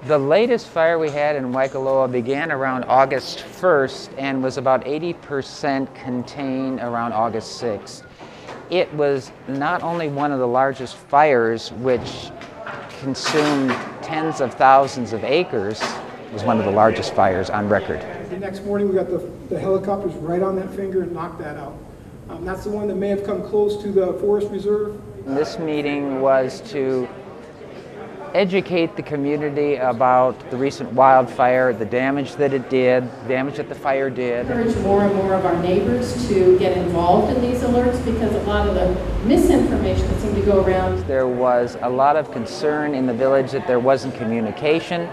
The latest fire we had in Waikoloa began around August 1st and was about 80% contained around August 6th. It was not only one of the largest fires, which consumed tens of thousands of acres, it was one of the largest fires on record. The next morning we got the helicopters right on that finger and knocked that out. That's the one that may have come close to the forest reserve. This meeting was to educate the community about the recent wildfire, the damage that it did, damage that the fire did. Encourage more and more of our neighbors to get involved in these alerts because a lot of the misinformation that seemed to go around. There was a lot of concern in the village that there wasn't communication.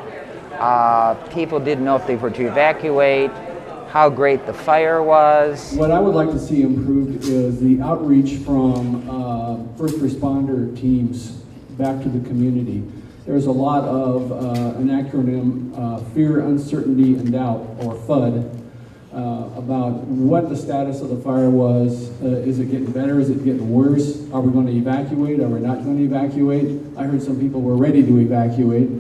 People didn't know if they were to evacuate, how great the fire was. What I would like to see improved is the outreach from first responder teams back to the community. There's a lot of an acronym, fear, uncertainty, and doubt, or FUD, about what the status of the fire was. Is it getting better? Is it getting worse? Are we going to evacuate? Are we not going to evacuate? I heard some people were ready to evacuate.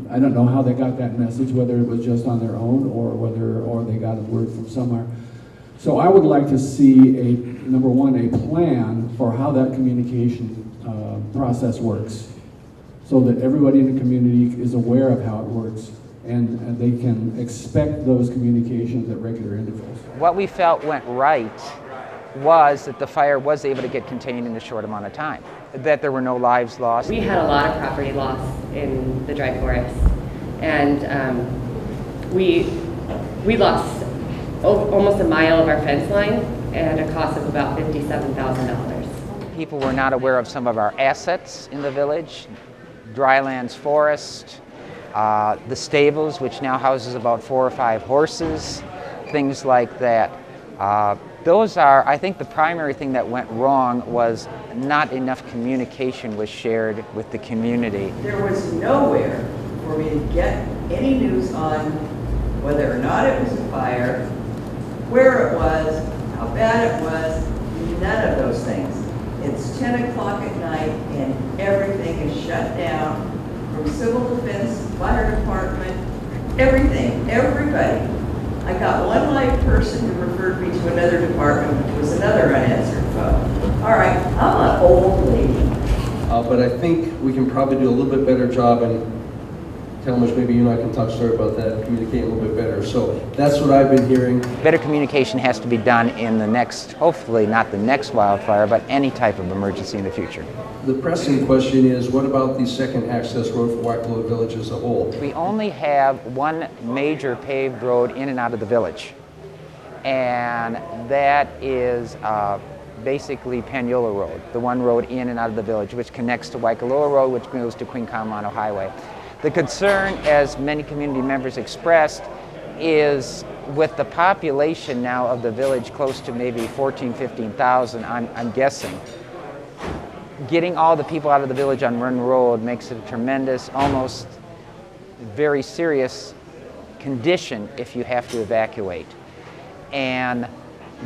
I don't know how they got that message, whether it was just on their own or they got a word from somewhere. So I would like to see number one, a plan for how that communication process works, so that everybody in the community is aware of how it works and they can expect those communications at regular intervals. What we felt went right was that the fire was able to get contained in a short amount of time, that there were no lives lost. We had a lot of property loss in the dry forest, and we lost almost a mile of our fence line at a cost of about $57,000. People were not aware of some of our assets in the village, drylands forest, the stables, which now houses about 4 or 5 horses, things like that. Those are, I think the primary thing that went wrong was not enough communication was shared with the community. There was nowhere for me to get any news on whether or not it was a fire, where it was, how bad it was, none of those things. It's 10 o'clock at night and everything is shut down, from civil defense, fire department, everything, everybody. I got one live person who referred me to another department, which was another unanswered phone. All right, I'm an old lady. But I think we can probably do a little bit better job, and Talmadge, maybe you and I can talk story about that, communicate a little bit better. So that's what I've been hearing. Better communication has to be done in the next, hopefully not the next wildfire, but any type of emergency in the future. The pressing question is, what about the second access road for Waikoloa Village as a whole? We only have one major paved road in and out of the village, and that is basically Paniola Road, the one road in and out of the village, which connects to Waikoloa Road, which goes to Queen Kaimano Highway. The concern, as many community members expressed, is with the population now of the village close to maybe 14,000, 15,000, I'm guessing, getting all the people out of the village on one road makes it a tremendous, almost very serious condition if you have to evacuate. And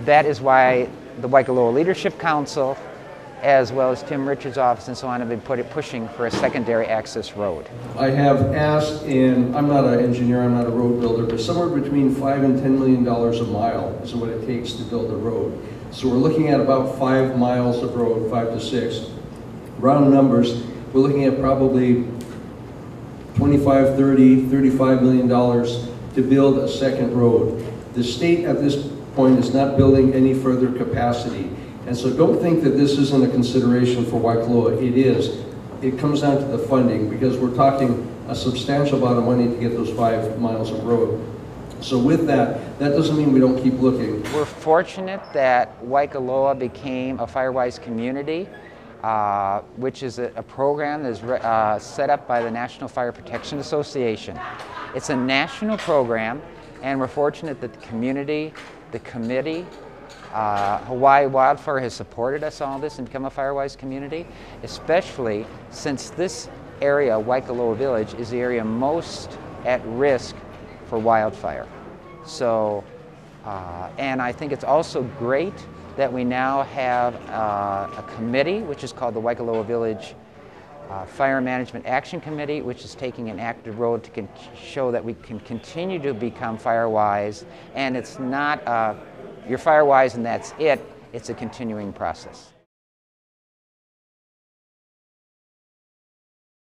that is why the Waikoloa Leadership Council, as well as Tim Richards' office and so on, have been pushing for a secondary access road. I have asked, and I'm not an engineer, I'm not a road builder, but somewhere between $5 and $10 million a mile is what it takes to build a road. So we're looking at about 5 miles of road, 5 to 6. Round numbers, we're looking at probably 25, 30, $35 million to build a second road. The state at this point is not building any further capacity. And so don't think that this isn't a consideration for Waikoloa. It is. It comes down to the funding, because we're talking a substantial amount of money to get those 5 miles of road. So with that, that doesn't mean we don't keep looking. We're fortunate that Waikoloa became a Firewise community, which is a program that is set up by the National Fire Protection Association. It's a national program, and we're fortunate that the community, the committee, Hawaii Wildfire has supported us all this and become a Firewise community, especially since this area, Waikoloa Village, is the area most at risk for wildfire. So, and I think it's also great that we now have a committee, which is called the Waikoloa Village Fire Management Action Committee, which is taking an active role to show that we can continue to become Firewise, and it's not you're Firewise and that's it, it's a continuing process.